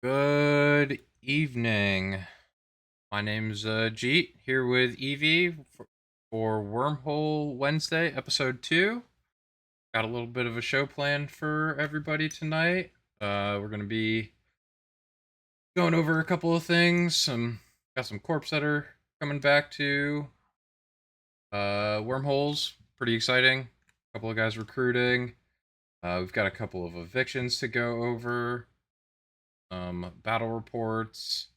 Good evening. My name's Jeet here with Evie for Wormhole Wednesday, episode 2. Got a little bit of a show planned for everybody tonight. We're gonna be going over a couple of things. Got some corpse that are coming back to Wormholes. Pretty exciting. A couple of guys recruiting. We've got a couple of evictions to go over. Battle reports.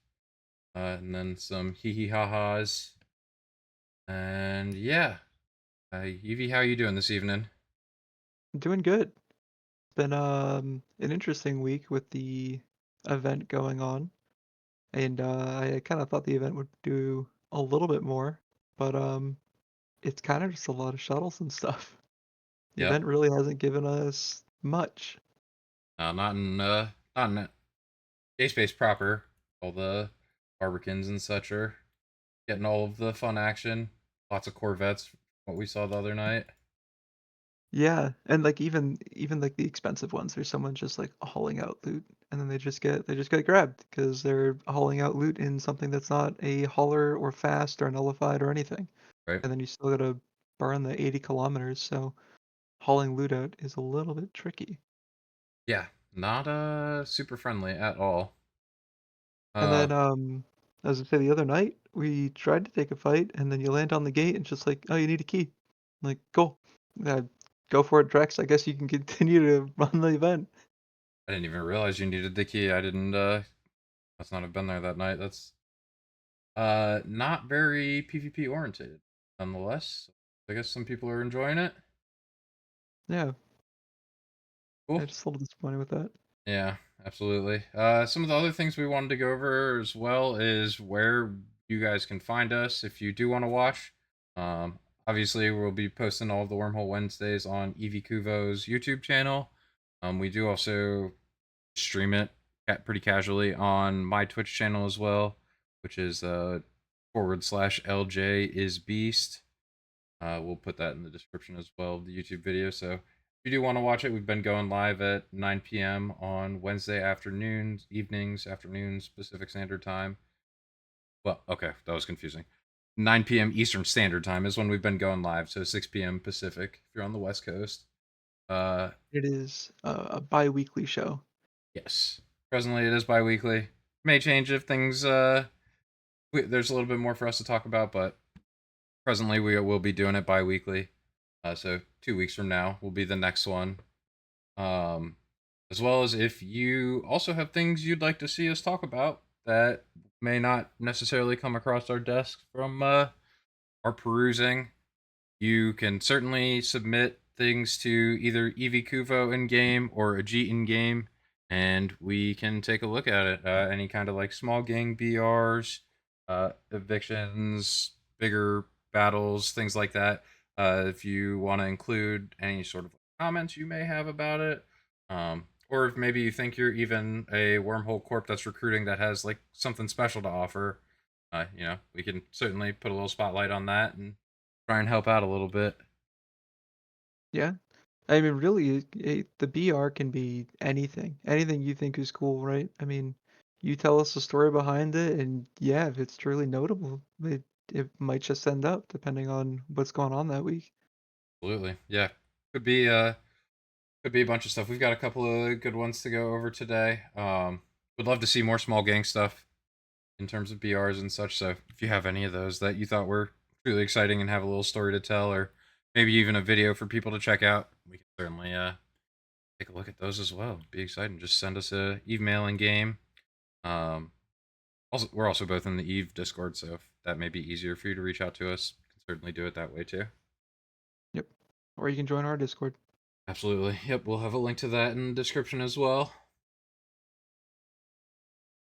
And then some hee hee ha ha's. And yeah, Evie, how you doing this evening? Doing good. Been an interesting week with the event going on, and I kind of thought the event would do a little bit more, but it's kind of just a lot of shuttles and stuff. The Yep. event really hasn't given us much. Not in Space proper. All the Barbicans and such are getting all of the fun action. Lots of Corvettes. What we saw the other night. Yeah, and like even like the expensive ones, there's someone just like hauling out loot, and then they just get grabbed because they're hauling out loot in something that's not a hauler or fast or nullified or anything, Right. and then you still gotta burn the 80 kilometers. So hauling loot out is a little bit tricky. Yeah. Not super friendly at all. And Uh then, as I say, the other night we tried to take a fight, and then you land on the gate, and it's just like, oh, you need a key. I'm like, cool, uh, go for it, Drex. I guess you can continue to run the event. I didn't even realize you needed the key. I didn't must not have been there that night. That's not very PvP oriented nonetheless. I guess some people are enjoying it. Yeah, Cool. I'm just a little disappointed with that. Yeah, absolutely. Some of the other things we wanted to go over as well is where you guys can find us if you do want to watch. Obviously, we'll be posting all of the Wormhole Wednesdays on Evie Kuvo's YouTube channel. We do also stream it pretty casually on my Twitch channel as well, which is /LJ is Beast. We'll put that in the description as well of the YouTube video. So if you do want to watch it, we've been going live at 9 p.m. on Wednesday afternoons, afternoons, Pacific Standard Time. Well, okay, that was confusing. 9 p.m. Eastern Standard Time is when we've been going live, so 6 p.m. Pacific if you're on the West Coast. Uh, It is a bi-weekly show. yes. Presently, it is bi-weekly. May change if things there's a little bit more for us to talk about, but presently we will be doing it bi-weekly. So 2 weeks from now will be the next one. Um, as well as if you also have things you'd like to see us talk about that may not necessarily come across our desk from our perusing, you can certainly submit things to either Evie Kuvo in game or Ajit in game, and we can take a look at it. Any kind of like small gang BRs, evictions, bigger battles, things like that. If you want to include any sort of comments you may have about it, or if maybe you think you're even a wormhole corp that's recruiting that has like something special to offer, we can certainly put a little spotlight on that and try and help out a little bit. Yeah, I mean, really, the BR can be anything you think is cool, right? I mean, you tell us the story behind it, and yeah, if it's truly notable, it might just end up depending on what's going on that week. Absolutely. Yeah. Could be uh could be a bunch of stuff. We've got a couple of good ones to go over today. Would love to see more small gang stuff in terms of BRs and such. So if you have any of those that you thought were truly exciting and have a little story to tell, or maybe even a video for people to check out, we can certainly take a look at those as well. Be exciting. Just send us a email in game. Um Also, we're also both in the Eve Discord, so if that may be easier for you to reach out to us, you can certainly do it that way too. Yep. Or you can join our Discord. Absolutely. Yep, we'll have a link to that in the description as well.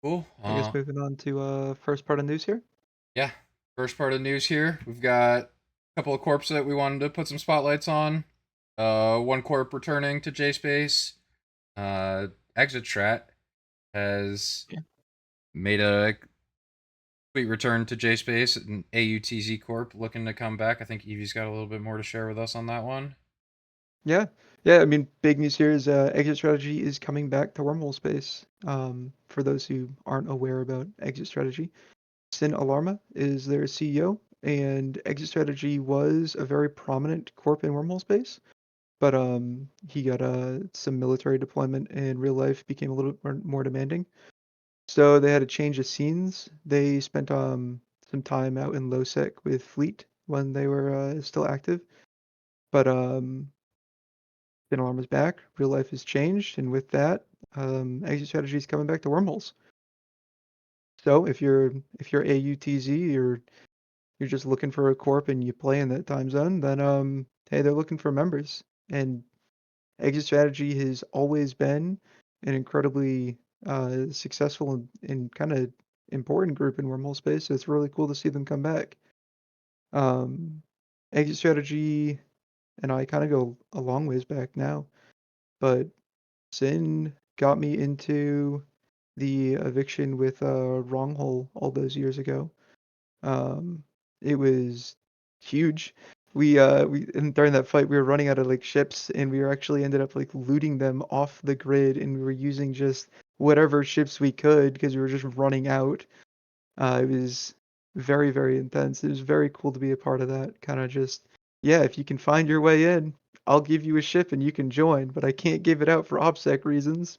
Cool. I guess moving on to first part of news here. Yeah. First part of news here. We've got a couple of corps that we wanted to put some spotlights on. One corp returning to J Space. Exit Strat has Yeah. made a sweet return to J Space, and AUTZ Corp looking to come back. I think Evie's got a little bit more to share with us on that one. Yeah. Yeah, I mean, big news here is Exit Strategy is coming back to Wormhole space. For those who aren't aware about Exit Strategy, Sin Alarma is their CEO, and Exit Strategy was a very prominent corp in Wormhole space. But he got some military deployment and real life became a little bit more demanding. So they had a change of scenes. They spent some time out in LowSec with Fleet when they were still active. But Spin Alarm is back. Real life has changed, and with that, Exit Strategy is coming back to Wormholes. So if you're AUTZ or you're just looking for a corp and you play in that time zone, then hey, they're looking for members. And Exit Strategy has always been an incredibly successful and kind of important group in wormhole space. So it's really cool to see them come back. Um, Exit Strategy and I kind of go a long ways back now, but Sin got me into the eviction with Wronghole all those years ago. Um, it was huge. We and during that fight we were running out of like ships and we were actually ended up like looting them off the grid and we were using just whatever ships we could because we were just running out. It was very, very intense. It was very cool to be a part of that. Kind of just, yeah, if you can find your way in, I'll give you a ship and you can join, but I can't give it out for OPSEC reasons.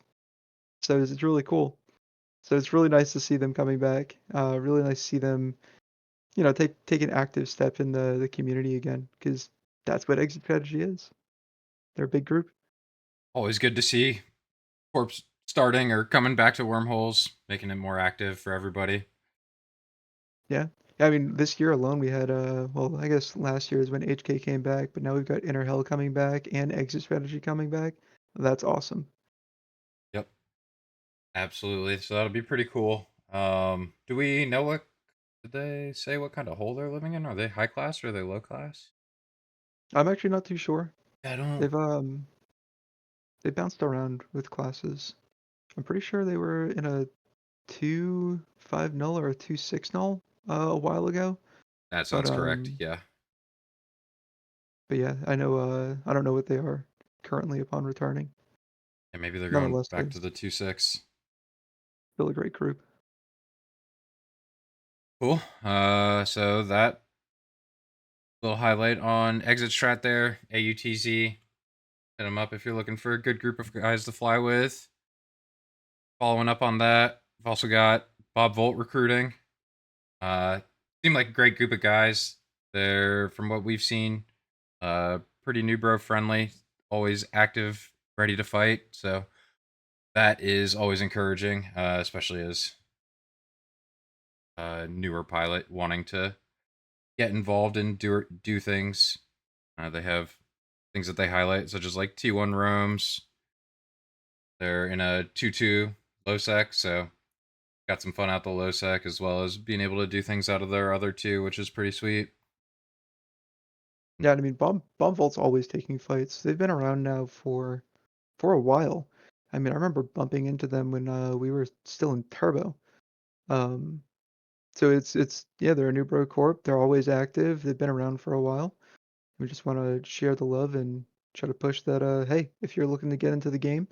So it's really cool. So it's really nice to see them coming back. Really nice to see them, take an active step in the community again, because that's what Exit Strategy is. They're a big group. Always good to see corps starting or coming back to wormholes, making it more active for everybody. Yeah. Yeah, I mean, this year alone we had well, I guess last year is when HK came back, but now we've got Inner Hell coming back and Exit Strategy coming back. That's awesome. Yep, absolutely. So that'll be pretty cool. Do we know what did they say? What kind of hole they're living in? Are they high class or are they low class? I'm actually not too sure. I don't. They've bounced around with classes. I'm pretty sure they were in a 2.5 null or a 2.6 null a while ago. That But sounds correct. Yeah. but yeah, I don't know what they are currently upon returning. And maybe they're going Nonetheless, back they're to the 2-6. still a great group. Cool. So that little highlight on exit strat there. AUTZ. Hit them up if you're looking for a good group of guys to fly with. Following up on that, we've also got BobVult recruiting. Uh, seem like a great group of guys. They're, from what we've seen, pretty new bro friendly, always active, ready to fight. So that is always encouraging, especially as a newer pilot wanting to get involved and do things. They have things that they highlight, such as like T1 roams. They're in a 2-2 low sec, so got some fun out the low sec as well as being able to do things out of their other two, which is pretty sweet. Yeah, I mean, Bombvault's always taking fights. They've been around now for a while. I mean, I remember bumping into them when we were still in Turbo. Um, so it's yeah, they're a new bro corp. They're always active. They've been around for a while. We just want to share the love and try to push that. Hey, if you're looking to get into the game,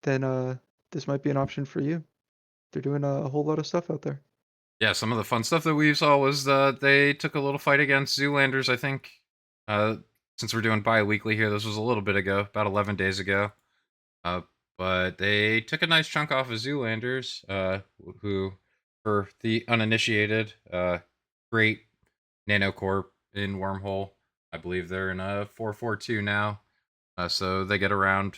then this might be an option for you. They're doing a whole lot of stuff out there. Yeah, some of the fun stuff that we saw was they took a little fight against Zoolanders, I think. Uh, since we're doing bi-weekly here, this was a little bit ago, about 11 days ago. Uh, but they took a nice chunk off of Zoolanders, who, for the uninitiated, great nanocorp in Wormhole. I believe they're in a 442 now. So they get around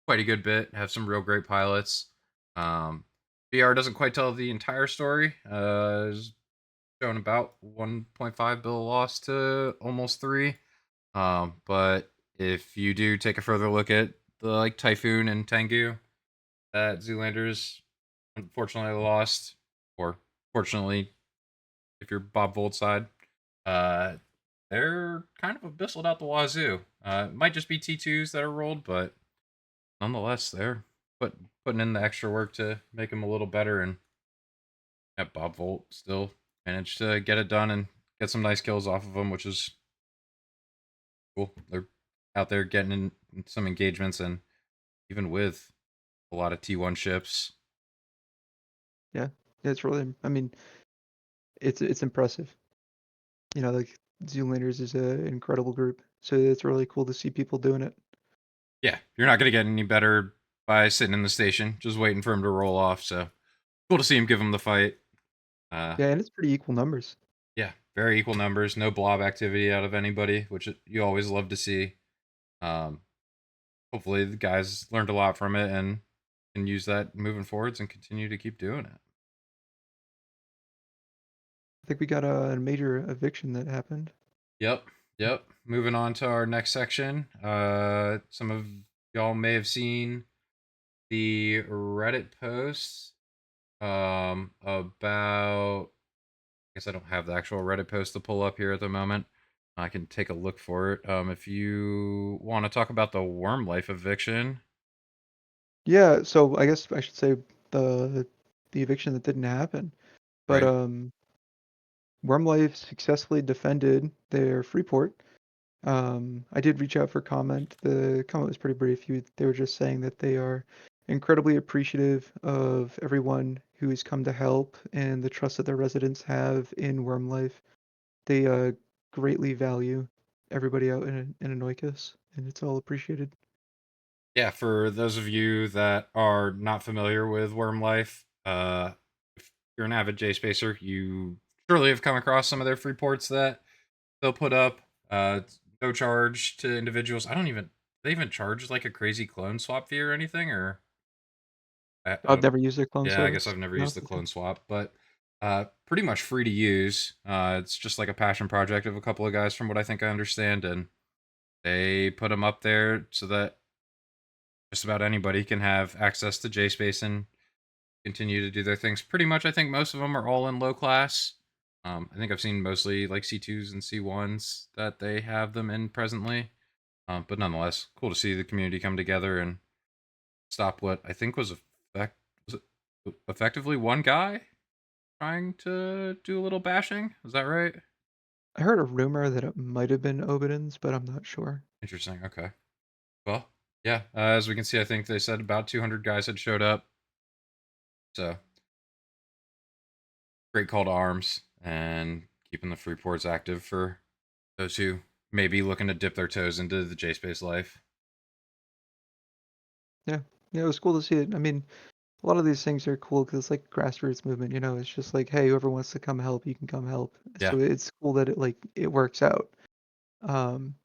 quite a good bit, have some real great pilots. Um, BR doesn't quite tell the entire story. Is showing about 1.5 bill loss to almost 3. But if you do take a further look at the like Typhoon and Tengu that Zoolanders unfortunately lost, or fortunately, if you're Bob Volt's side, uh, they're kind of abyssaled out the wazoo. It might just be T2s that are rolled, but nonetheless, they're putting in the extra work to make them a little better. And yeah, Bob Volt still managed to get it done and get some nice kills off of them, which is cool. They're out there getting in, some engagements, and even with a lot of T1 ships. Yeah, it's really. I mean, it's impressive. You know, like Zoolanders is an incredible group, so it's really cool to see people doing it. Yeah, you're not gonna get any better by sitting in the station just waiting for him to roll off. So cool to see him give him the fight. Uh, Yeah, and it's pretty equal numbers. yeah, very equal numbers, no blob activity out of anybody, which you always love to see. Um, Hopefully the guys learned a lot from it and can use that moving forwards and continue to keep doing it. I think we got a major eviction that happened. Yep, yep. Moving on to our next section. Some of y'all may have seen the Reddit posts about. I guess I don't have the actual Reddit post to pull up here at the moment. I can take a look for it. If you want to talk about the Wormlife eviction, Yeah, so I guess I should say the the eviction that didn't happen. But right? Wormlife successfully defended their Freeport. I did reach out for comment. The comment was pretty brief. They were just saying that they are incredibly appreciative of everyone who has come to help and the trust that their residents have in Wormlife. They greatly value everybody out in Anoikos, and it's all appreciated. Yeah, for those of you that are not familiar with Worm Life, if you're an avid J Spacer, you surely have come across some of their free ports that they'll put up. It's no charge to individuals. I don't even they even charge like a crazy clone swap fee or anything, or I I've don't. never used their clone Yeah, I guess service. I've never No, used it's the okay. clone swap, but pretty much free to use. It's just like a passion project of a couple of guys, from what I think I understand, and they put them up there so that just about anybody can have access to JSpace and continue to do their things. Pretty much, I think most of them are all in low class. I think I've seen mostly like C2s and C1s that they have them in presently. But nonetheless, cool to see the community come together and stop what I think was it effectively one guy trying to do a little bashing. Is that right? I heard a rumor that it might have been Obidins, but I'm not sure. Interesting. Okay. Well, yeah. As we can see, I think they said about 200 guys had showed up. So great call to arms and keeping the free ports active for those who may be looking to dip their toes into the JSpace life. Yeah, yeah, it was cool to see it. I mean, a lot of these things are cool because it's like grassroots movement. You know, it's just like, hey, whoever wants to come help, you can come help. Yeah. So it's cool that it works out.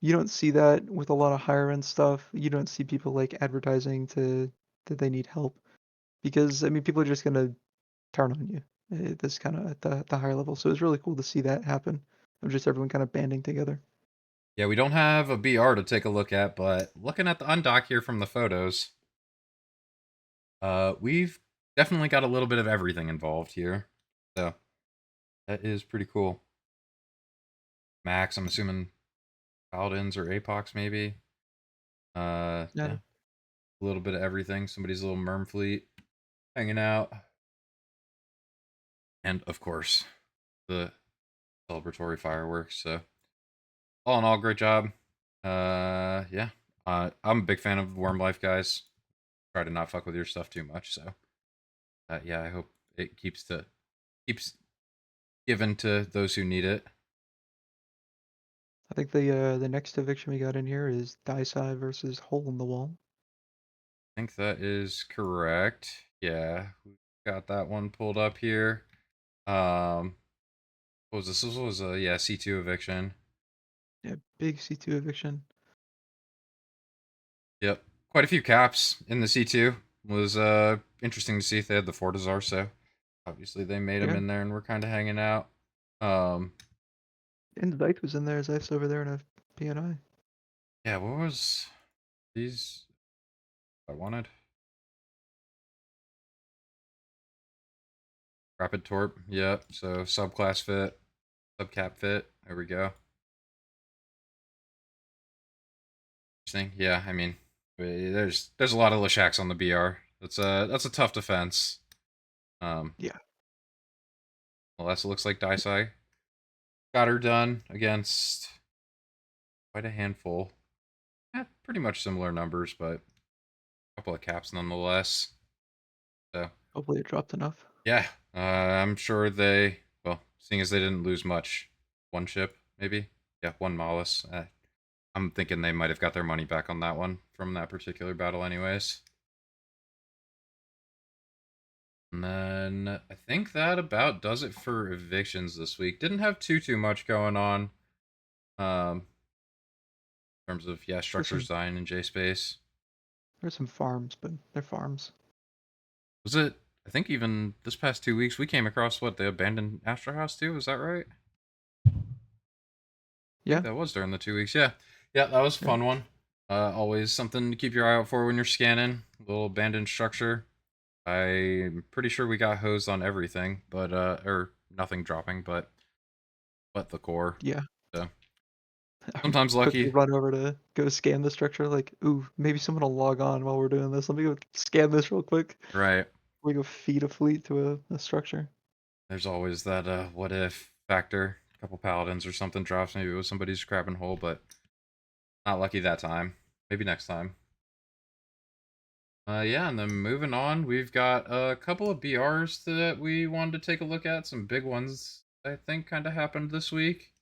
You don't see that with a lot of higher end stuff. You don't see people like advertising to that they need help because I mean, people are just gonna turn on you. This kind of at the higher level. So it's really cool to see that happen of just everyone kind of banding together. Yeah, we don't have a BR to take a look at, but looking at the undock here from the photos, we've definitely got a little bit of everything involved here. So that is pretty cool. Max, I'm assuming Paladins or Apox maybe. Yeah, Yeah, a little bit of everything. Somebody's little merm fleet hanging out. And of course, the celebratory fireworks. So all in all, great job. Yeah. I'm a big fan of Worm Life, guys. Try to not fuck with your stuff too much. So yeah, I hope it keeps given to those who need it. I think the next eviction we got in here is DiSi versus Hole in the Wall. I think that is correct. Yeah, we got that one pulled up here. What was this? This was a yeah C2 eviction. Yeah, big C2 eviction. Yep, quite a few caps in the C2. Was interesting to see if they had the Fortizar. So obviously they made them Yeah, in there, and we're kind of hanging out. Um, and Zeit was in there. Zeit's over there in a PNI. yeah, what was these? I wanted rapid torp. Yep. So subclass fit, subcap fit. There we go. Interesting. Yeah, I mean, there's a lot of Lashaks on the BR. That's a tough defense. Um, Yeah, Unless it looks like DiSi got her done against quite a handful. pretty much similar numbers, but a couple of caps nonetheless. So Hopefully it dropped enough. yeah, I'm sure they. Well, seeing as they didn't lose much, one ship maybe. Yeah, one Mollis. I'm thinking they might have got their money back on that one from that particular battle, anyways. And then I think that about does it for evictions this week. Didn't have too much going on. In terms of There's structure some design in JSpace. there's some farms, but they're farms. Was it? I think even this past 2 weeks we came across what the abandoned Astro House too. Was that right? I think Yeah, that was during the 2 weeks. Yeah, yeah, that was a yeah. fun one. Always something to keep your eye out for when you're scanning. Little abandoned structure. I'm pretty sure we got hosed on everything, but or nothing dropping, but the core. Yeah. So I sometimes quickly lucky, run over to go scan the structure, like, ooh, maybe someone will log on while we're doing this. Let me go scan this real quick. right? We go feed a fleet to a structure. There's always that what if factor. A couple paladins or something drops. Maybe it was somebody's crabbing hole, but not lucky that time. Maybe next time. Yeah, and then moving on, we've got a couple of BRs that we wanted to take a look at. Some big ones I think kind of happened this week.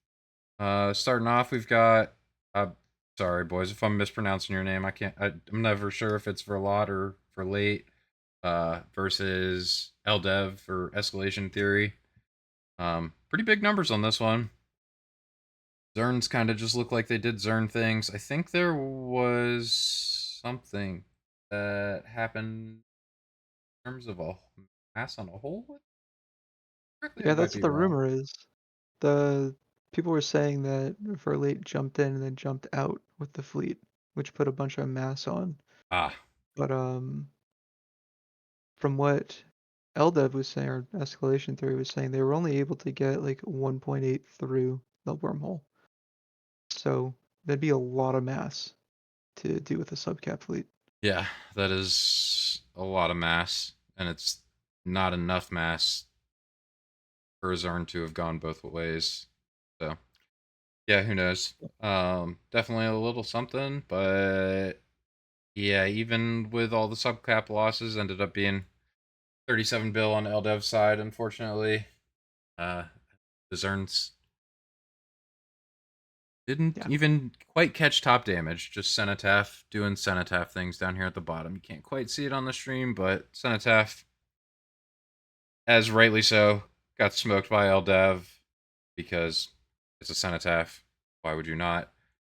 Starting off, we've got. Sorry, boys, if I'm mispronouncing your name. I'm never sure if it's Verlot or Verlate. Versus LDev for Escalation Theory. Pretty big numbers on this one. Zerns kind of just look like they did Zern things. I think there was something that happened in terms of a mass on a whole. Correctly, I Yeah, might that's what be the wrong. rumor is. The people were saying that Verlate jumped in and then jumped out with the fleet, which put a bunch of mass on. Ah, But from what LDev was saying, or Escalation Theory was saying, they were only able to get like 1.8 through the wormhole. So that'd be a lot of mass to do with a subcap fleet. yeah, that is a lot of mass, and it's not enough mass for a Zern to have gone both ways. So, yeah, who knows? Definitely a little something, but yeah, even with all the subcap losses, ended up being 37 bill on LDev's side, unfortunately. Uh, the Zerns didn't Yeah. even quite catch top damage, just Cenotaph doing Cenotaph things down here at the bottom. You can't quite see it on the stream, but Cenotaph, as rightly so, got smoked by LDev because it's a Cenotaph. Why would you not?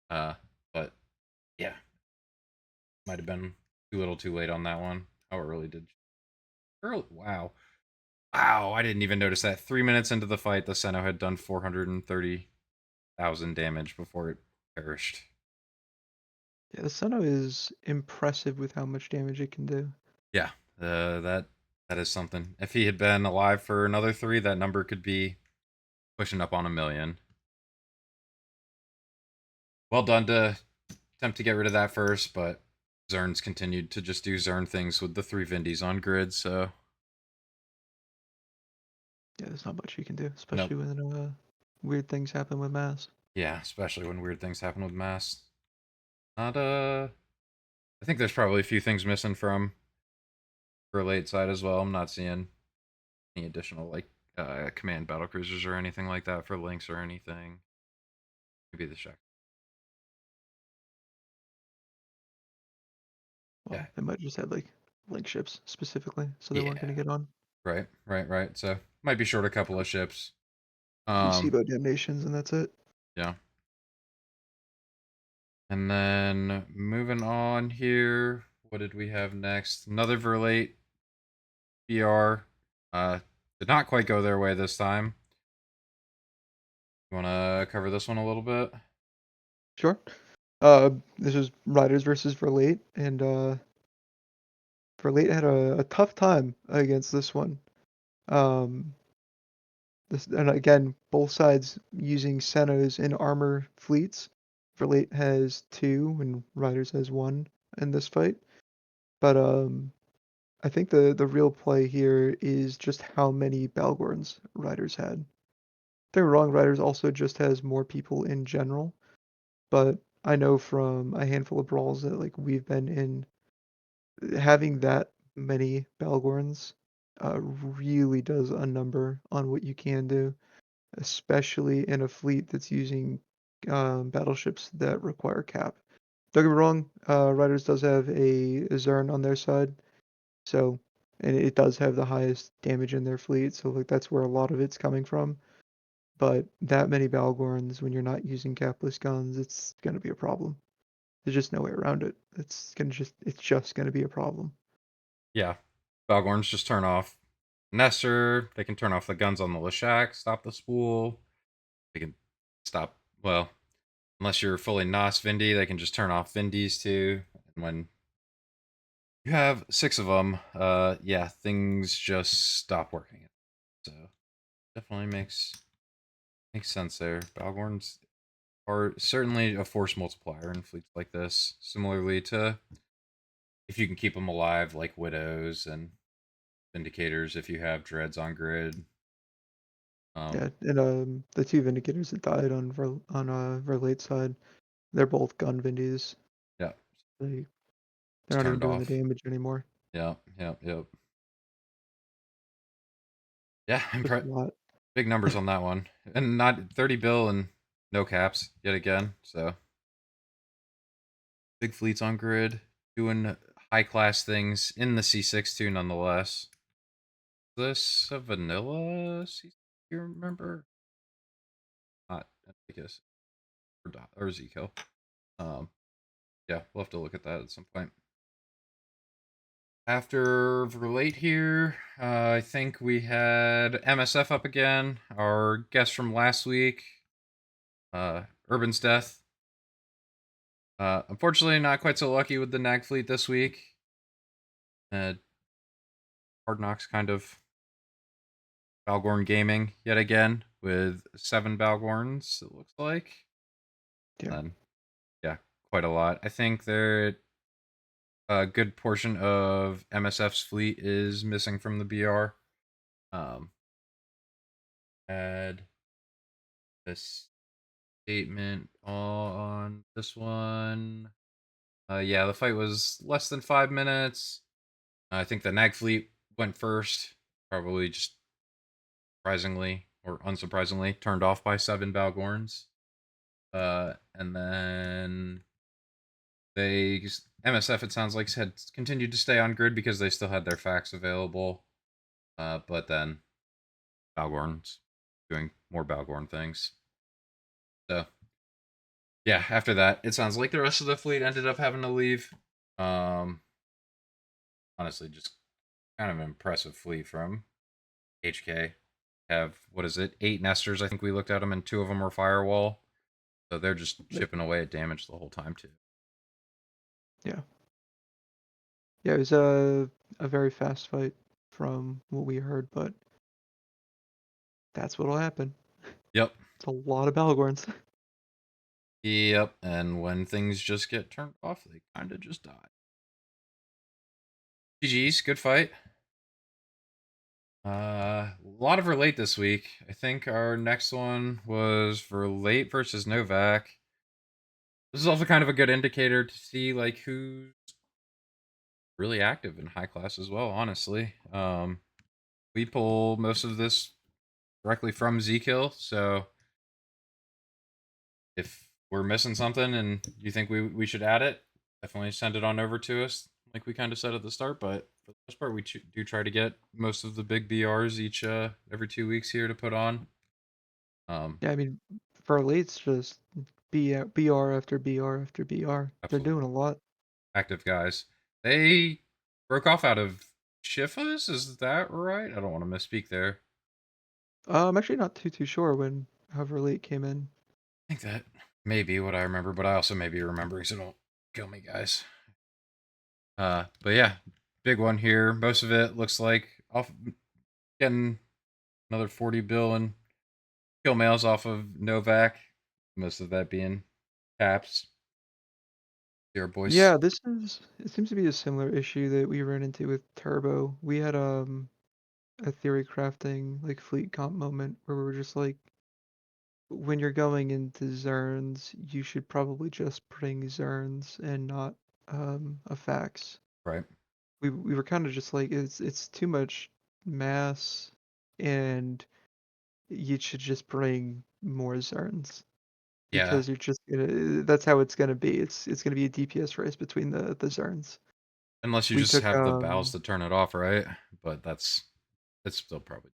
But yeah, might have been too little too late on that one. How it really did. Early, wow. Wow, I didn't even notice that. 3 minutes into the fight, the Seno had done 430,000 damage before it perished. Yeah, the Suno is impressive with how much damage it can do. Yeah, that is something. If he had been alive for another 3, that number could be pushing up on 1 million. Well done to attempt to get rid of that first, but Zern's continued to just do Zern things with the 3 Vindies on grid, so Yeah, there's not much you can do, nope. especially when weird things happen with mass. Yeah, especially when weird things happen with mass. Not I think there's probably a few things missing from for late side as well. I'm not seeing any additional like command battle cruisers or anything like that for links or anything. Maybe the check. Yeah, Well, they might just have like link ships specifically, so they weren't going yeah, to get on. right. So might be short a couple of ships. Few Um, SIBO damnations, and that's it. yeah. And then moving on here, what did we have next? Another Verlate BR. Did not quite go their way this time. You want to cover this one a little bit? Sure. This was Riders versus Verlate, and Verlate had a tough time against this one. Um, and again, both sides using Senos in armor fleets. Verlate has 2 and Riders has 1 in this fight. But I think the real play here is just how many Balgorns Riders had. If they're wrong, Riders also just has more people in general, but I know from a handful of brawls that like we've been in, having that many Balgorns really does a number on what you can do, especially in a fleet that's using battleships that require cap. Don't get me wrong, Riders does have a Zern on their side, so and it does have the highest damage in their fleet, so like that's where a lot of it's coming from. But that many Balgorns when you're not using capless guns, it's gonna be a problem. There's just no way around it. It's just gonna be a problem. Yeah. Balgorns just turn off Nestor. They can turn off the guns on the Leshak, stop the spool. They can stop, well, unless you're fully Nos Vindy, they can just turn off Vindies too. And when you have 6 of them, yeah, things just stop working. So definitely makes sense there. Balgorns are certainly a force multiplier in fleets like this. Similarly to if you can keep them alive, like Widows and Vindicators, if you have Dreads on grid. Yeah, Um, and the two Vindicators that died on Verlate side, they're both gun Vindies. yeah, They they're it's not even turned doing the off. damage anymore. Yeah, yeah, yeah. Yeah, Just a lot. big numbers on that one. And not 30 bill and no caps yet again. So big fleets on grid, doing high class things in the C6 too, nonetheless. Is this a vanilla C6? You remember? Not, I guess, or Zco. Um, yeah, we'll have to look at that at some point. After Verlate here, I think we had MSF up again. Our guest from last week, Urban's death. Unfortunately, not quite so lucky with the Nag fleet this week. Uh, Hard Knocks kind of Balgorn gaming yet again with 7 Balgorns, it looks like. Yeah. And yeah, quite a lot. I think there a good portion of MSF's fleet is missing from the BR. Um, had this statement on this one. Yeah, the fight was less than 5 minutes. I think the Nag fleet went first, probably just surprisingly or unsurprisingly turned off by 7 Balgorns. And then MSF, it sounds like, had continued to stay on grid because they still had their facts available. But then Balgorns doing more Balgorn things. So yeah, after that, it sounds like the rest of the fleet ended up having to leave. Um, Honestly, just kind of an impressive fleet from HK. Have what is it? 8 nesters. I think we looked at them, and 2 of them were firewall. So they're just Yep. chipping away at damage the whole time too. Yeah. Yeah, it was a very fast fight from what we heard, but that's what'll happen. Yep. It's a lot of Balgorns. Yep. And when things just get turned off, they kind of just die. GG's, good fight. A lot of Relate this week. I think our next one was Relate versus Novak. This is also kind of a good indicator to see like who's really active in high class as well, honestly. We pull most of this directly from Zkill, so if we're missing something and you think we should add it, definitely send it on over to us, like we kind of said at the start. But for the most part, we do try to get most of the big BRs each every 2 weeks here to put on. Yeah, I mean, for elites, just BR after BR after BR. They're doing Absolutely a lot. active guys. They broke off out of Shifas, is that right? I don't want to misspeak there. I'm actually not too sure when however late came in. I think that may be what I remember, but I also may be remembering, so don't kill me, guys. But yeah, big one here. Most of it looks like off getting another 40 bill and kill mails off of Novak. Most of that being caps. Here, boys. Yeah, it seems to be a similar issue that we ran into with Turbo. We had a theory crafting like fleet comp moment where we were just like when you're going into Zerns, you should probably just bring Zerns and not a fax. Right. We were kind of just like it's too much mass, and you should just bring more Zerns Yeah. because you're just gonna. That's how it's gonna be. It's gonna be a DPS race between the Zerns. Unless you We just took have the bows to turn it off, right? But it's still probably.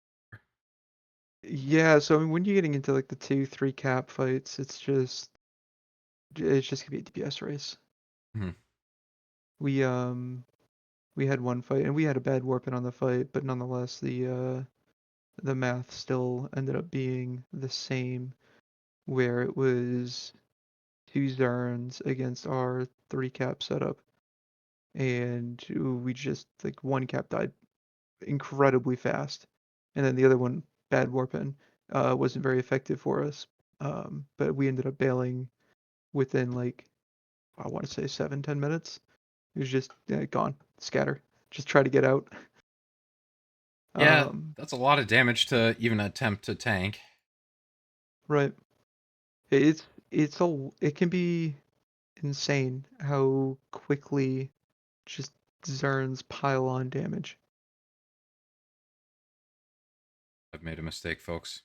yeah. So I mean, when you're getting into like the 2-3 cap fights, it's just gonna be a DPS race. Mhm. We we had one fight and we had a bad warping on the fight, but nonetheless the math still ended up being the same, where it was two Zarns against our 3 cap setup, and we just like one cap died incredibly fast, and then the other one, bad warping, wasn't very effective for us. But we ended up bailing within like, I want to say 7-10 minutes. It was just gone, scatter, just try to get out. Yeah, Um, that's a lot of damage to even attempt to tank. right. It can be insane how quickly just Zerns pile on damage. I've made a mistake, folks.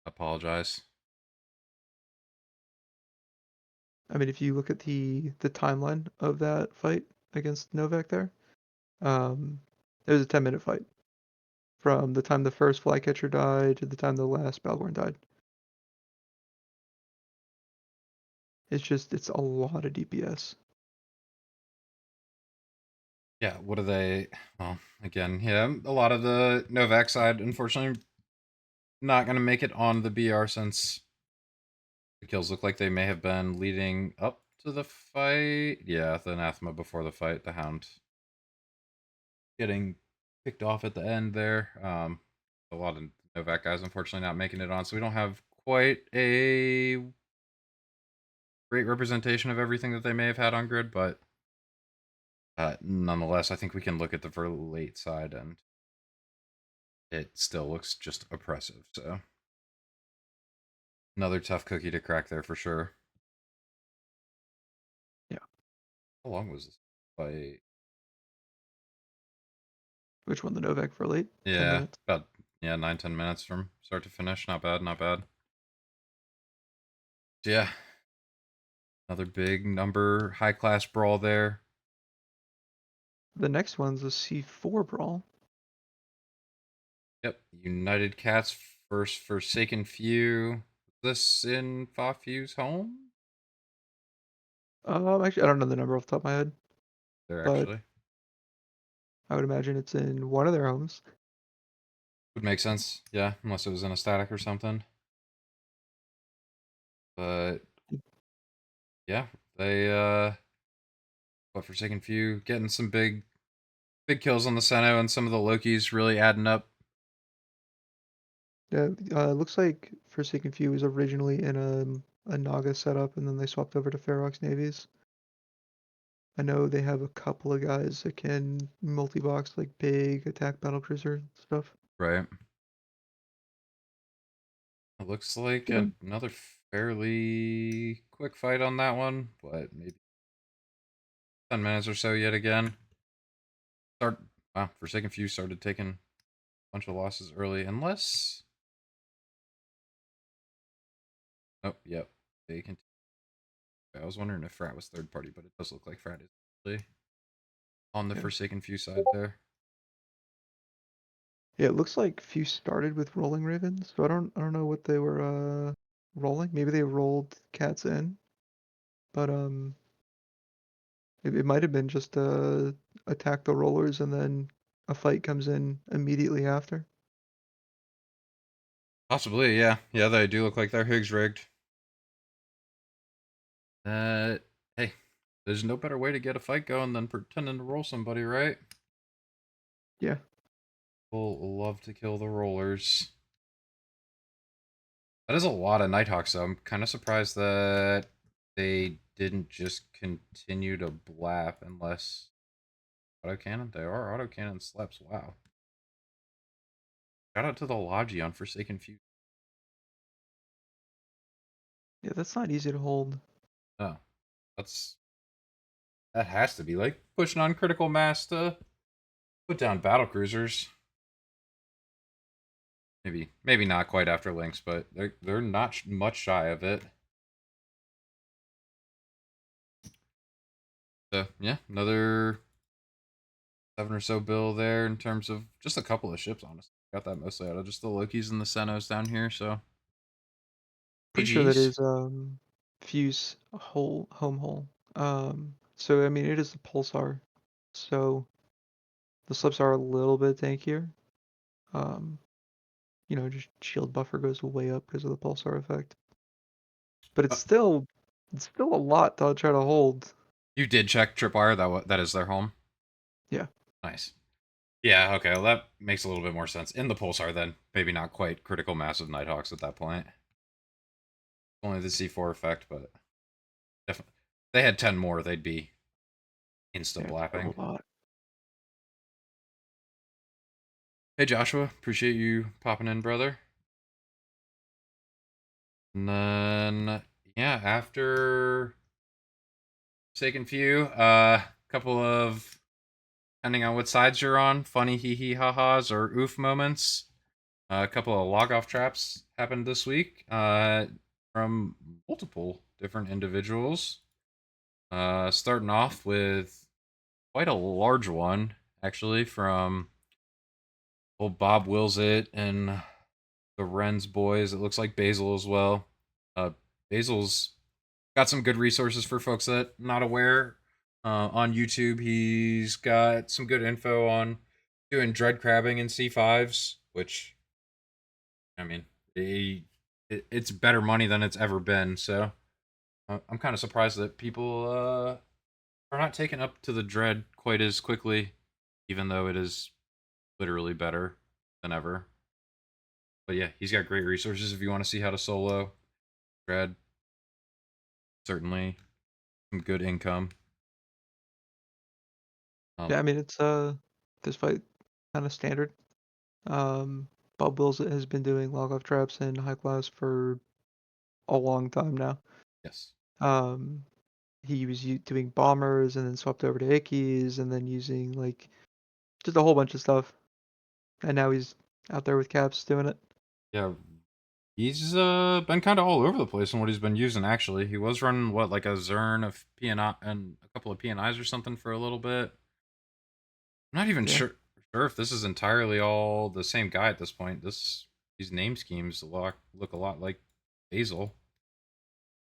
Apologize. I mean, if you look at the timeline of that fight against Novak there, um, it was a 10-minute fight from the time the first flycatcher died to the time the last Balgorn died. It's a lot of DPS. Yeah, what are they? Well, again, yeah, a lot of the Novak side, unfortunately, not going to make it on the BR since the kills look like they may have been leading up to the fight. Yeah, the Anathema before the fight, the Hound getting picked off at the end there. A lot of Novak guys, unfortunately, not making it on, so we don't have quite a great representation of everything that they may have had on grid, but nonetheless, I think we can look at the Verlate side and it still looks just oppressive. So another tough cookie to crack there for sure. Yeah. How long was this fight? Which one, the Novak for late? 10 Yeah, minutes. about 9-10 minutes from start to finish. Not bad, not bad. So yeah, another big number, high class brawl there. The next one's a C4 brawl. Yep, United Cats versus Forsaken Few. This in Fafew's home? Actually, I don't know the number off the top of my head, There but actually I would imagine it's in one of their homes. would make sense. Yeah, unless it was in a static or something. But yeah, they but Forsaken Few getting some big kills on the Seno and some of the Lokis really adding up. Yeah, looks like Forsaken Few was originally in a Naga setup, and then they swapped over to Ferox Navies. I know they have a couple of guys that can multi-box like big attack battlecruiser stuff. Right. It looks like Doing another fairly quick fight on that one, but maybe 10 minutes or so yet again. Start Wow, Forsaken Few started taking a bunch of losses early, unless oh yep. They can I was wondering if Frat was third party, but it does look like Frat is really on the yeah. Forsaken Few side there. Yeah, it looks like Few started with rolling ravens, so I don't know what they were rolling. Maybe they rolled cats in, but it might have been just attack the rollers and then a fight comes in immediately after. Possibly, yeah. Yeah, they do look like they're Higgs rigged. Uh, hey, there's no better way to get a fight going than pretending to roll somebody, right? Yeah. People love to kill the rollers. That is a lot of Nighthawks, though. I'm kind of surprised that they didn't just continue to blap unless autocannon. They are autocannon slaps. Wow. Shout out to the Logi on Forsaken Few. Yeah, that's not easy to hold. Oh, that has to be like pushing on critical mass to put down battle cruisers. Maybe not quite after Lynx, but they're not much shy of it. So yeah, another 7 or so bill there in terms of just a couple of ships. Honestly, got that mostly out of just the Lokis and the Senos down here. So Pretty sure that GG's. is Fuse home hole. So I mean it is a pulsar, so the slips are a little bit tankier. Um, just shield buffer goes way up because of the pulsar effect. But Uh, it's still a lot to try to hold. you did check Tripwire. That is their home. Yeah. Nice. Yeah. Okay. Well, that makes a little bit more sense in the Pulsar. Then maybe not quite critical mass of Nighthawks at that point. Only the C4 effect, but definitely they had 10 more. They'd be insta Yeah, it's still blapping. a lot. Hey Joshua, appreciate you popping in, brother. And then yeah, after Forsaken Few, couple of depending on what sides you're on, funny hee hee ha ha's or oof moments. A couple of log off traps happened this week from multiple different individuals. Starting off with quite a large one, actually, from old Bob Wills It and the Wren's boys. It looks like Basil as well. Basil's got some good resources for folks that not aware. On YouTube, he's got some good info on doing dread crabbing in C5s, which I mean, it's better money than it's ever been. So I'm kind of surprised that people are not taken up to the dread quite as quickly, even though it is literally better than ever. But yeah, he's got great resources if you want to see how to solo dread. Certainly some good income. Yeah, Um, I mean it's this fight kind of standard. Um, Bob Wills has been doing log off traps in high class for a long time now. yes. Um, he was doing bombers and then swapped over to Ickeys and then using like just a whole bunch of stuff. And now he's out there with Caps doing it. Yeah, he's been kind of all over the place in what he's been using. Actually, he was running what like a Zern of PNI and a couple of PNIs or something for a little bit. I'm not even Yeah. sure if this is entirely all the same guy at this point. These name schemes look a lot like Basil.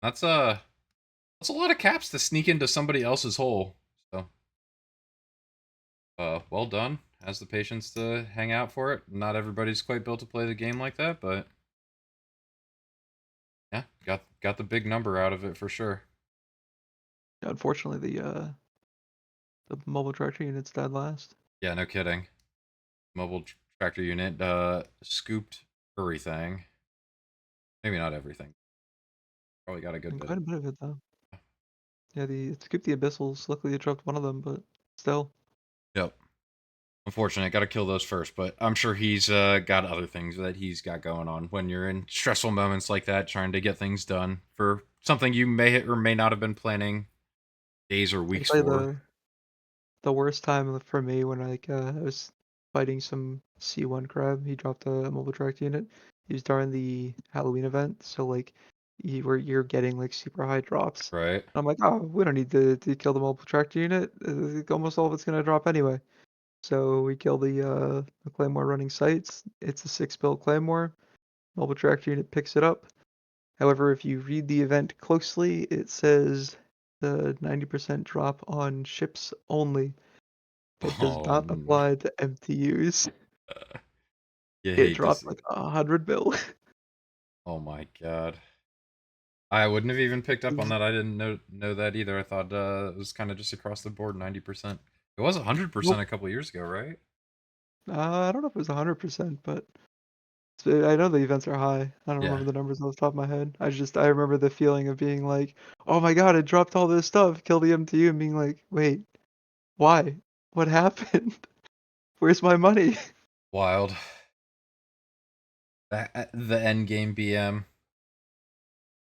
That's that's a lot of caps to sneak into somebody else's hole. So well done. Has the patience to hang out for it. Not everybody's quite built to play the game like that, but yeah, got the big number out of it for sure. Unfortunately, the mobile tractor unit's dead last. Yeah, no kidding. Mobile tractor unit scooped everything. Maybe not everything. Probably got a good And bit quite of a bit of it though. Yeah, it skipped the abyssals. Luckily, it dropped one of them, but still. Yep. Unfortunate, got to kill those first, but I'm sure he's got other things that he's got going on when you're in stressful moments like that, trying to get things done for something you may or may not have been planning days or I can weeks tell you for. the worst time for me when I was fighting some C1 crab. He dropped a mobile tractor unit. He was during the Halloween event, so like you're getting like super high drops. Right. I'm like, oh, we don't need to kill the mobile tractor unit. Almost all of it's gonna drop anyway. So we kill the Claymore running sights. It's a 6 bill Claymore. Mobile tractor unit picks it up. However, if you read the event closely, it says the 90% drop on ships only. It does Oh, not apply to MTUs. you It hate to dropped see like it. 100 bill. Oh my god. I wouldn't have even picked up on Is- that. I didn't know that either. I thought it was kind of just across the board, 90%. It was 100% Nope. a couple years ago, right? I don't know if it was 100%, but I know the events are high. I don't Yeah. remember the numbers off the top of my head. I remember the feeling of being like, oh my god, it dropped all this stuff, kill the MTU, and being like, wait, why? What happened? Where's my money? Wild. The end game BM.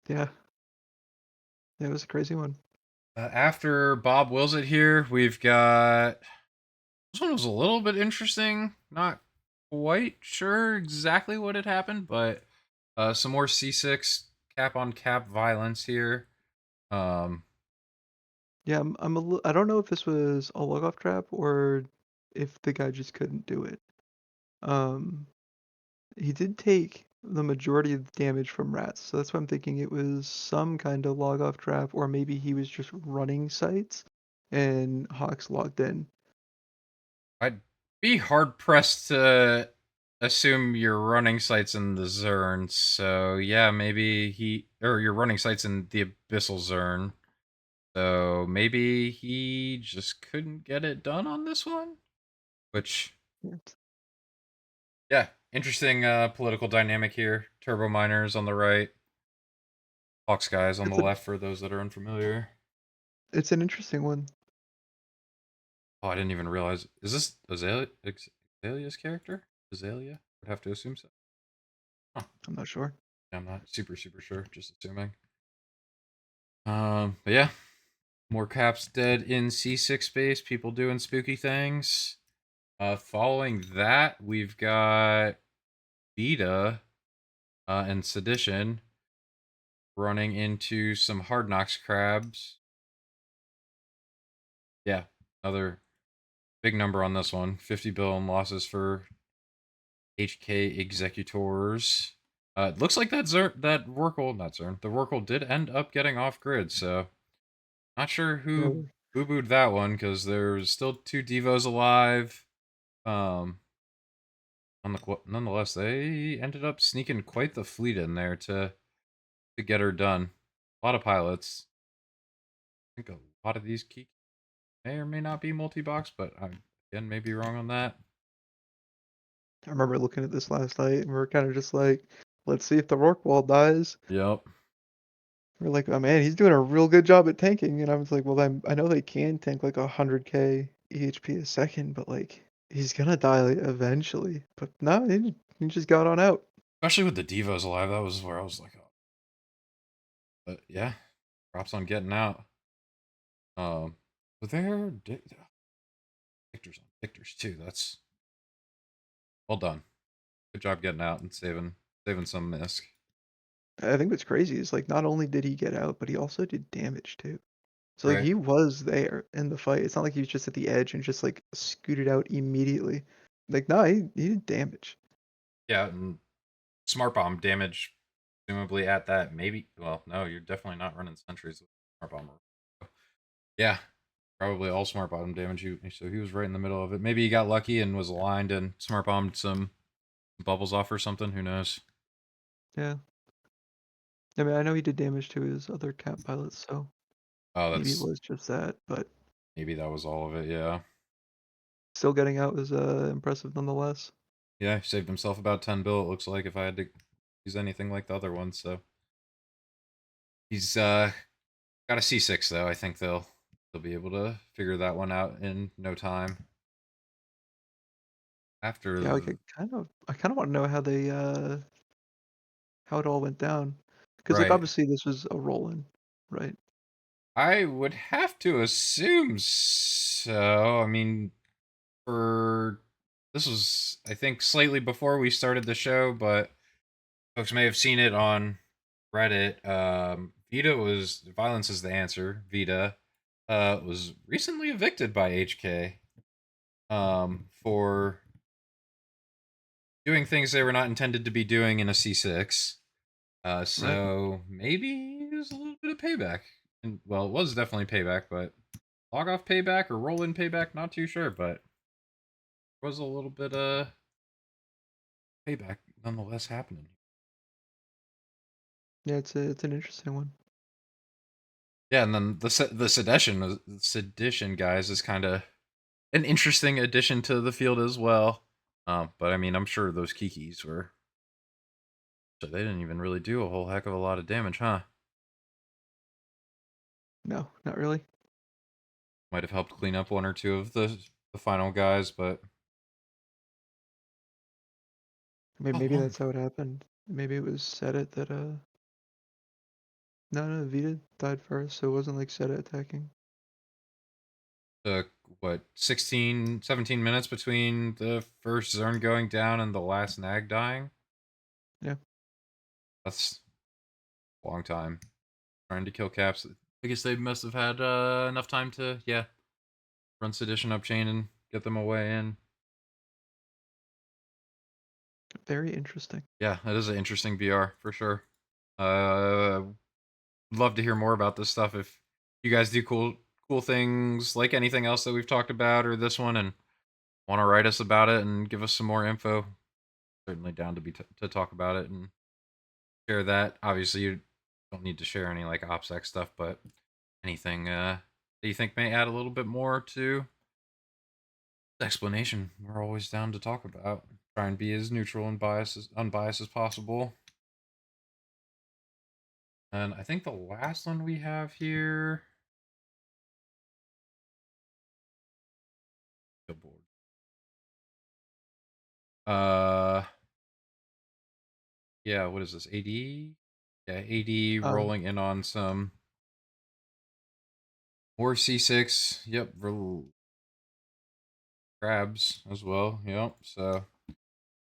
Yeah. It was a crazy one. After Bob wills it here, we've got this one was a little bit interesting. Not quite sure exactly what had happened, but some more C6 cap on cap violence here. Um, Yeah, I don't know if this was a log off trap or if the guy just couldn't do it. Um, he did take the majority of the damage from rats, so that's why I'm thinking it was some kind of log off trap, or maybe he was just running sites and Hawks logged in. I'd be hard pressed to assume you're running sites in the Zern. So yeah, maybe you're running sites in the Abyssal Zern. So maybe he just couldn't get it done on this one. Which, Yeah. yeah, interesting political dynamic here. Turbo miners on the right, Hawks guys on the It's a left. For those that are unfamiliar. it's an interesting one. Oh, I didn't even realize. Is this Azalea's character? Azalea? I'd have to assume so. Huh. I'm not sure. I'm not super sure. Just assuming. But yeah, more caps dead in C6 space. People doing spooky things. Following that, we've got Vita and Sedition running into some Hard Knocks crabs. Yeah, another big number on this one. 50 bill in losses for HK executors. It looks like that Workle, not Zern, the Workle did end up getting off grid, so not sure Yeah, who boo booed that one because there's still two Devos alive. Um, nonetheless, they ended up sneaking quite the fleet in there to get her done. A lot of pilots. I think a lot of these key may or may not be multi-box, but I again may be wrong on that. I remember looking at this last night and we were kind of just like, let's see if the Rourke wall dies. Yep. We're like, oh man, he's doing a real good job at tanking. And I was like, well, I know they can tank like 100k EHP a second, but like he's gonna die eventually. But no, he just got on out. Especially with the Devos alive, that was where I was like, oh. But yeah, props on getting out. But there, Victor's on Victor's too. That's well done. Good job getting out and saving some misc. I think what's crazy is like not only did he get out, but he also did damage too. So like Right. he was there in the fight. It's not like he was just at the edge and just like scooted out immediately. Like no, he did damage. Yeah, and smart bomb damage, presumably at that. Maybe. Well, no, you're definitely not running sentries with smart bomb. Yeah, probably all smart bomb damage. So he was right in the middle of it. Maybe he got lucky and was aligned and smart bombed some bubbles off or something. Who knows? Yeah. I mean, I know he did damage to his other cat pilots, so Oh, maybe it that's was just that, but maybe that was all of it. Yeah, still getting out was impressive nonetheless. yeah. He saved himself about 10 bill. It looks like if I had to use anything like the other one. So he's got a C6 though. I think they'll be able to figure that one out in no time. After Yeah, like I kind of want to know how they how it all went down, because like right, obviously this was a roll-in, right? I would have to assume so. I mean, for this was I think slightly before we started the show, but folks may have seen it on Reddit. Vita was violence is the answer. Vita was recently evicted by HK for doing things they were not intended to be doing in a C6. Right. So maybe there's a little bit of payback. And well, it was definitely payback, but log off payback or roll in payback, not too sure, but there was a little bit of payback nonetheless happening. Yeah, it's an interesting one. Yeah, and then the sedition guys is kind of an interesting addition to the field as well. But I mean, I'm sure those Kikis were so they didn't even really do a whole heck of a lot of damage, huh? No, not really. Might have helped clean up one or two of the final guys, but I mean, oh, maybe long. that's how it happened. Maybe it was set it that No, Vita died first, so it wasn't like Seta attacking. Took what 16, 17 minutes between the first zone going down and the last nag dying. Yeah. That's a long time trying to kill caps. I guess they must have had enough time to run sedition up chain and get them away in. Very interesting. Yeah, that is an interesting BR for sure. Uh, love to hear more about this stuff. If you guys do cool things like anything else that we've talked about or this one, and want to write us about it and give us some more info, certainly down to to talk about it and share that. Obviously, you don't need to share any like OPSEC stuff, but anything that you think may add a little bit more to the explanation, we're always down to talk about. Try and be as neutral and unbiased as possible. And I think the last one we have here. Billboard. Uh, yeah. What is this? AD. Yeah, AD Oh, rolling in on some more C6. Yep, crabs as well. Yep. So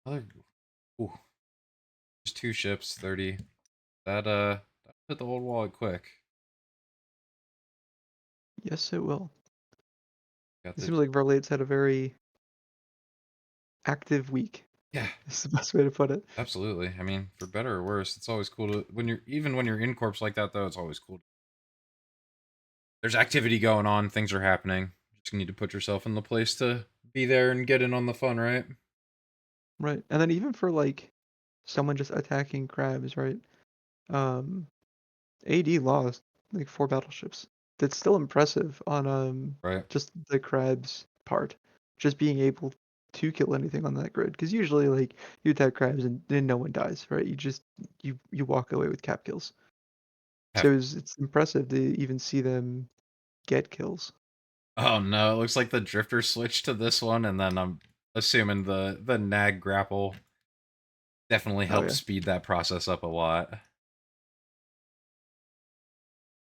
other, ooh, just 2 ships, 30. That hit the old wallet quick. yes, it will. Got It the seems like Verlade's had a very active week. yeah. Is the best way to put it. Absolutely. I mean, for better or worse, it's always cool to when you're in corps like that though. It's always cool. There's activity going on. Things are happening. Just need to put yourself in the place to be there and get in on the fun, right? Right. And then even for like someone just attacking crabs, right? Um, AD lost like 4 battleships. That's still impressive on Right. just the crabs part. Just being able to kill anything on that grid. Because usually like you attack crabs and then no one dies, right? You walk away with cap kills. Have So it's impressive to even see them get kills. Oh no, it looks like the drifter switched to this one, and then I'm assuming the nag grapple definitely Oh helps yeah. speed that process up a lot.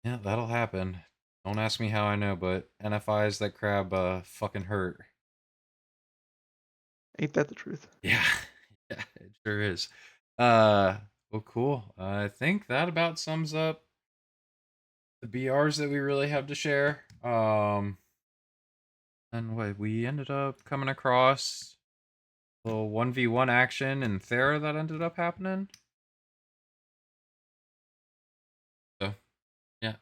Yeah, that'll happen. Don't ask me how I know, but NFIs that crab fucking hurt. Ain't that the truth? Yeah, yeah, it sure is. Uh, well, cool. I think that about sums up the BRs that we really have to share. And what we ended up coming across a little 1v1 action in Thera that ended up happening. So yeah.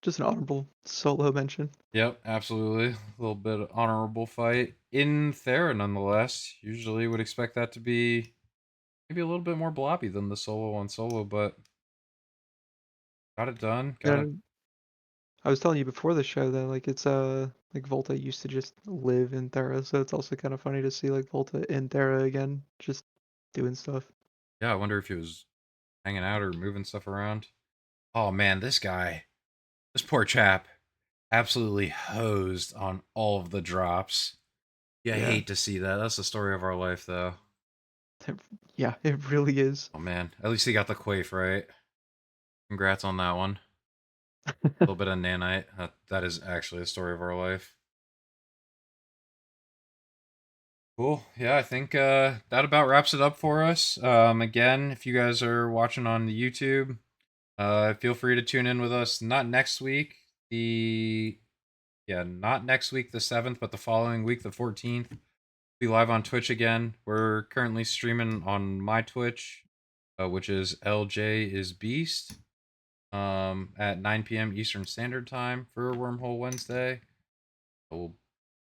Just an honorable solo mention. Yep, absolutely. A little bit of honorable fight in Thera, nonetheless. Usually would expect that to be maybe a little bit more bloppy than the solo on solo, but got it done. You Got it. know, I was telling you before the show that like it's like Volta used to just live in Thera, so it's also kind of funny to see like Volta in Thera again, just doing stuff. Yeah, I wonder if he was hanging out or moving stuff around. Oh man, this poor chap, absolutely hosed on all of the drops. Yeah, I Yeah. hate to see that. That's the story of our life, though. It- yeah, it really is. Oh man, at least he got the quaif right. Congrats on that one. A little bit of nanite. That is actually the story of our life. Cool. Yeah, I think that about wraps it up for us. Again, if you guys are watching on the YouTube, feel free to tune in with us. Not next week, not next week the 7th, but the following week, the 14th. Be live on Twitch again. We're currently streaming on my Twitch, which is LJ is Beast, at 9 p.m. Eastern Standard Time for Wormhole Wednesday. We'll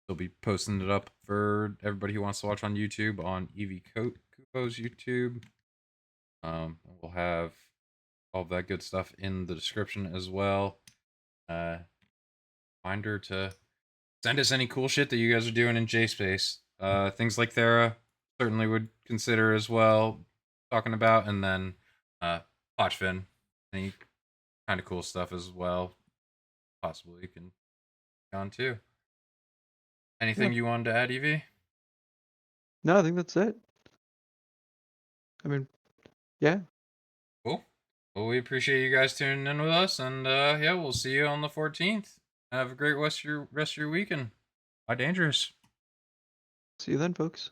They'll be posting it up for everybody who wants to watch on YouTube on Evie Kupo's YouTube. We'll have all of that good stuff in the description as well. Uh, Reminder to send us any cool shit that you guys are doing in JSpace. Things like Thera certainly would consider as well talking about, and then Potchfin, any kind of cool stuff as well. Possibly you can go on too. Yeah. Anything you wanted to add, Evie? No, I think that's it. I mean, yeah. Cool. Well, we appreciate you guys tuning in with us, and yeah, we'll see you on the 14th. Have a great rest of your weekend. Bye, Dangerous. See you then, folks.